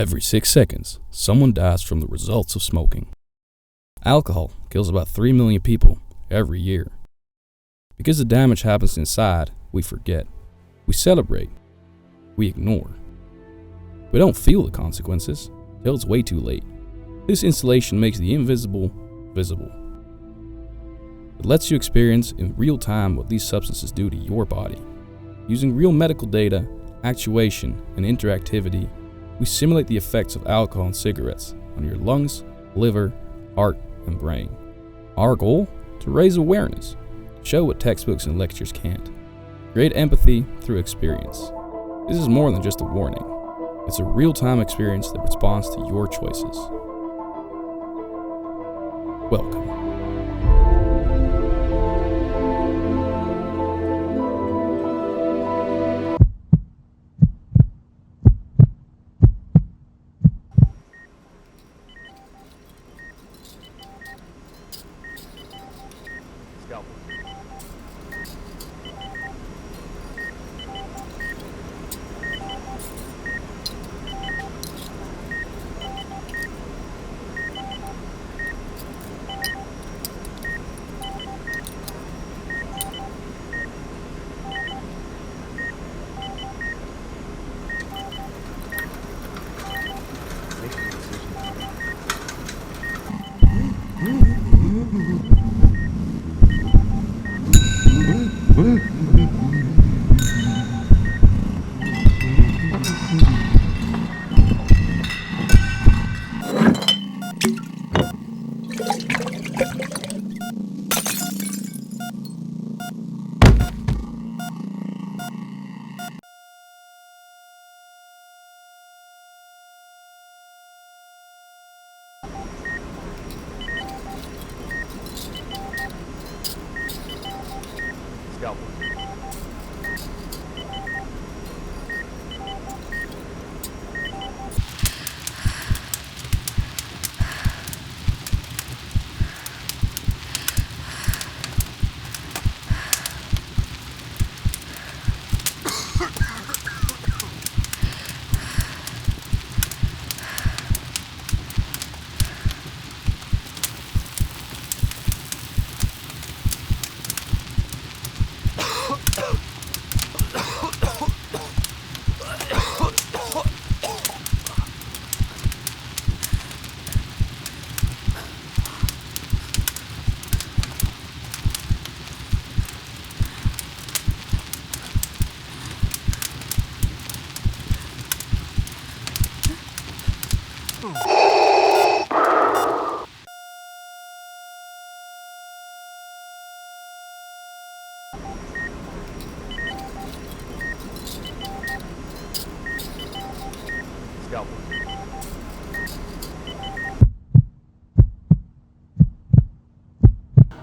Every 6 seconds, someone dies from the results of smoking. Alcohol kills about 3 million people every year. Because the damage happens inside, we forget. We celebrate. We ignore. We don't feel the consequences till it's way too late. This installation makes the invisible visible. It lets you experience in real time what these substances do to your body. Using real medical data, actuation, and interactivity, we simulate the effects of alcohol and cigarettes on your lungs, liver, heart, and brain. Our goal? To raise awareness, show what textbooks and lectures can't, create empathy through experience. This is more than just a warning. It's a real-time experience that responds to your choices. Welcome.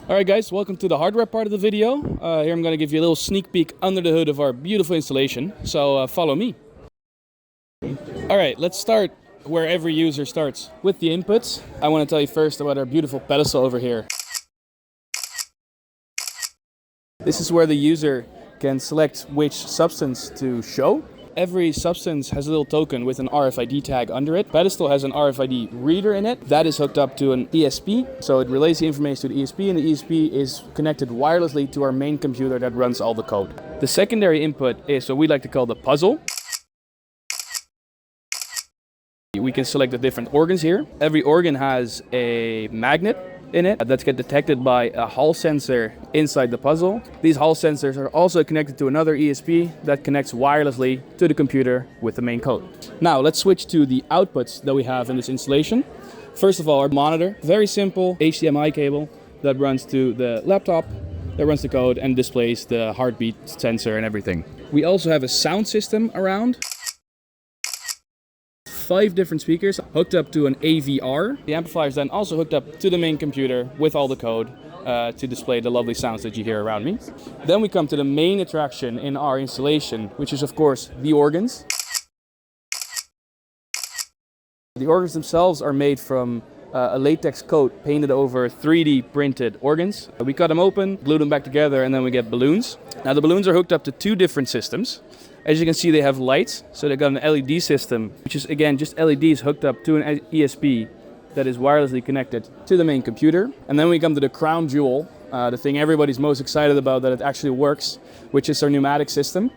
Alright guys, welcome to the hardware part of the video. Here I'm going to give you a little sneak peek under the hood of our beautiful installation, so follow me. Alright, let's start where every user starts, with the inputs. I want to tell you first about our beautiful pedestal over here. This is where the user can select which substance to show. Every substance has a little token with an RFID tag under it. Pedestal has an RFID reader in it. That is hooked up to an ESP. So it relays the information to the ESP, and the ESP is connected wirelessly to our main computer that runs all the code. The secondary input is what we like to call the puzzle. We can select the different organs here. Every organ has a magnet in it that gets detected by a Hall sensor inside the puzzle. These Hall sensors are also connected to another ESP that connects wirelessly to the computer with the main code. Now let's switch to the outputs that we have in this installation. First of all, our monitor, very simple HDMI cable that runs to the laptop, that runs the code and displays the heartbeat sensor and everything. We also have a sound system around. 5 different speakers hooked up to an AVR. The amplifier is then also hooked up to the main computer with all the code to display the lovely sounds that you hear around me. Then we come to the main attraction in our installation, which is of course the organs. The organs themselves are made from a latex coat painted over 3D printed organs. We cut them open, glue them back together, and then we get balloons. Now the balloons are hooked up to two different systems. As you can see, they have lights, so they've got an LED system, which is again just LEDs hooked up to an ESP that is wirelessly connected to the main computer. And then we come to the crown jewel, the thing everybody's most excited about, that it actually works, which is our pneumatic system.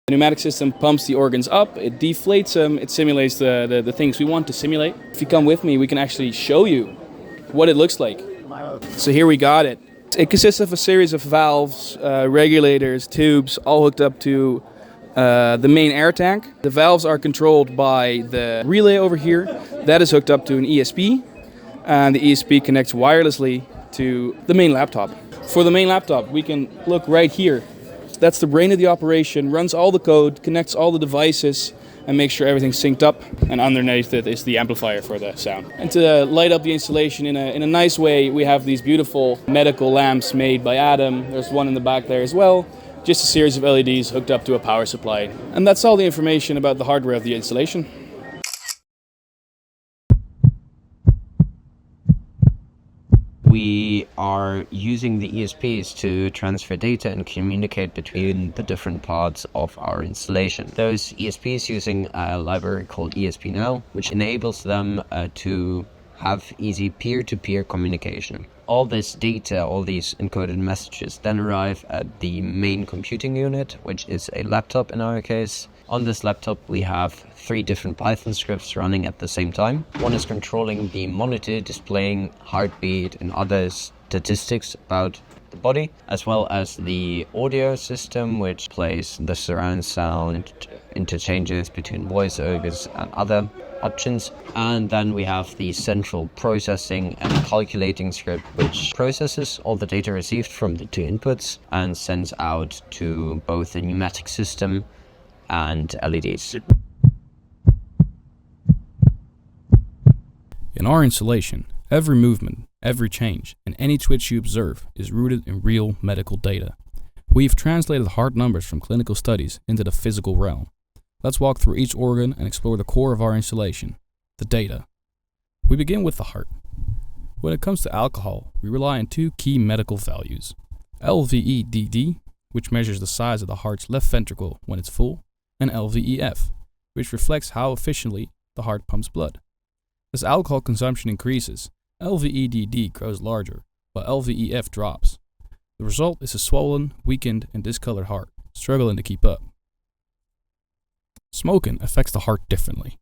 The pneumatic system pumps the organs up, it deflates them, it simulates the things we want to simulate. If you come with me, we can actually show you what it looks like. So here we got it. It consists of a series of valves, regulators, tubes, all hooked up to the main air tank. The valves are controlled by the relay over here. That is hooked up to an ESP, and the ESP connects wirelessly to the main laptop. For the main laptop, we can look right here. That's the brain of the operation, runs all the code, connects all the devices, and makes sure everything's synced up. And underneath it is the amplifier for the sound. And to light up the installation in a nice way, we have these beautiful medical lamps made by Adam. There's one in the back there as well. Just a series of LEDs hooked up to a power supply. And that's all the information about the hardware of the installation. We are using the ESPs to transfer data and communicate between the different parts of our installation. Those ESPs using a library called ESP-Now, which enables them to have easy peer-to-peer communication. All this data, all these encoded messages then arrive at the main computing unit, which is a laptop in our case. On this laptop we have 3 different Python scripts running at the same time. One is controlling the monitor, displaying heartbeat and other statistics about the body, as well as the audio system, which plays the surround sound, interchanges between voiceovers and other options. And then we have the central processing and calculating script, which processes all the data received from the 2 inputs and sends out to both the pneumatic system and LEDs. In our installation, every movement, every change, and any twitch you observe is rooted in real medical data. We've translated hard numbers from clinical studies into the physical realm. Let's walk through each organ and explore the core of our installation, the data. We begin with the heart. When it comes to alcohol, we rely on 2 key medical values: LVEDD, which measures the size of the heart's left ventricle when it's full, and LVEF, which reflects how efficiently the heart pumps blood. As alcohol consumption increases, LVEDD grows larger, while LVEF drops. The result is a swollen, weakened, and discolored heart, struggling to keep up. Smoking affects the heart differently.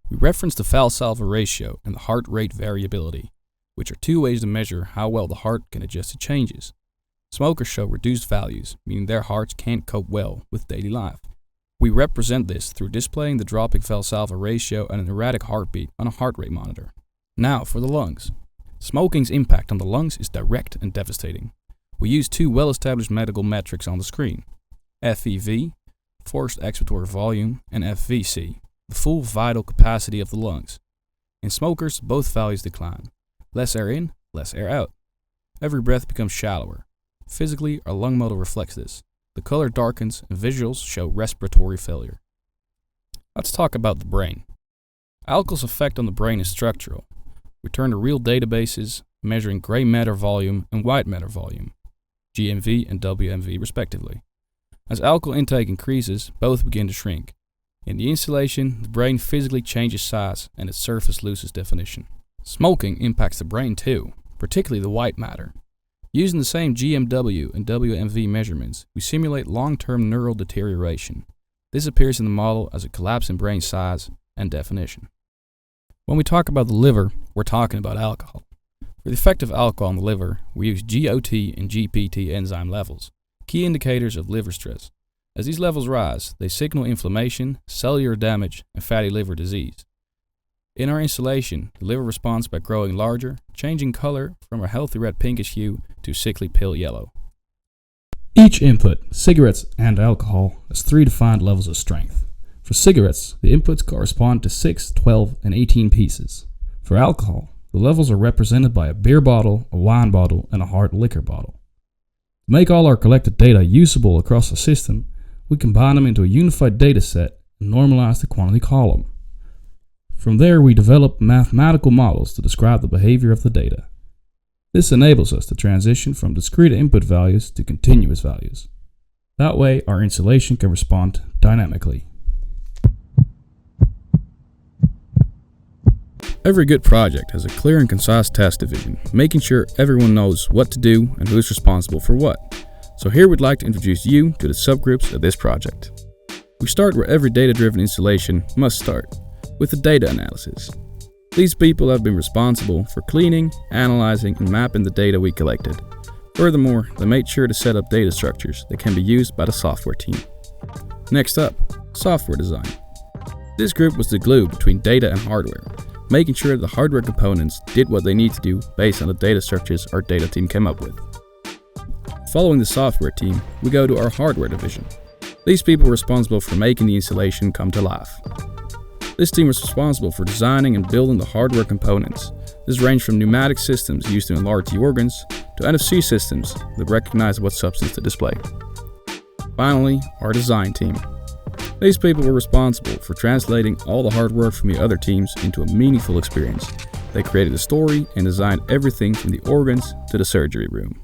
We reference the Valsalva ratio and the heart rate variability, which are 2 ways to measure how well the heart can adjust to changes. Smokers show reduced values, meaning their hearts can't cope well with daily life. We represent this through displaying the dropping Valsalva ratio and an erratic heartbeat on a heart rate monitor. Now for the lungs. Smoking's impact on the lungs is direct and devastating. We use 2 well-established medical metrics on the screen: FEV, forced expiratory volume, and FVC, the full vital capacity of the lungs. In smokers, both values decline. Less air in, less air out. Every breath becomes shallower. Physically, our lung model reflects this. The color darkens and visuals show respiratory failure. Let's talk about the brain. Alcohol's effect on the brain is structural. We turn to real databases measuring gray matter volume and white matter volume, GMV and WMV respectively. As alcohol intake increases, both begin to shrink. In the installation, the brain physically changes size and its surface loses definition. Smoking impacts the brain too, particularly the white matter. Using the same GMW and WMV measurements, we simulate long-term neural deterioration. This appears in the model as a collapse in brain size and definition. When we talk about the liver, we're talking about alcohol. For the effect of alcohol on the liver, we use GOT and GPT enzyme levels, key indicators of liver stress. As these levels rise, they signal inflammation, cellular damage, and fatty liver disease. In our installation, the liver responds by growing larger, changing color from a healthy red pinkish hue to sickly pale yellow. Each input, cigarettes and alcohol, has 3 defined levels of strength. For cigarettes, the inputs correspond to 6, 12, and 18 pieces. For alcohol, The levels are represented by a beer bottle, a wine bottle, and a hard liquor bottle. To make all our collected data usable across the system, we combine them into a unified data set and normalize the quantity column. From there, we develop mathematical models to describe the behavior of the data. This enables us to transition from discrete input values to continuous values. That way, our installation can respond dynamically. Every good project has a clear and concise task division, making sure everyone knows what to do and who's responsible for what. So here we'd like to introduce you to the subgroups of this project. We start where every data-driven installation must start, with the data analysis. These people have been responsible for cleaning, analyzing, and mapping the data we collected. Furthermore, they made sure to set up data structures that can be used by the software team. Next up, software design. This group was the glue between data and hardware, making sure the hardware components did what they need to do based on the data structures our data team came up with. Following the software team, we go to our hardware division. These people were responsible for making the installation come to life. This team was responsible for designing and building the hardware components. This ranged from pneumatic systems used to enlarge the organs to NFC systems that recognize what substance to display. Finally, our design team. These people were responsible for translating all the hard work from the other teams into a meaningful experience. They created a story and designed everything from the organs to the surgery room.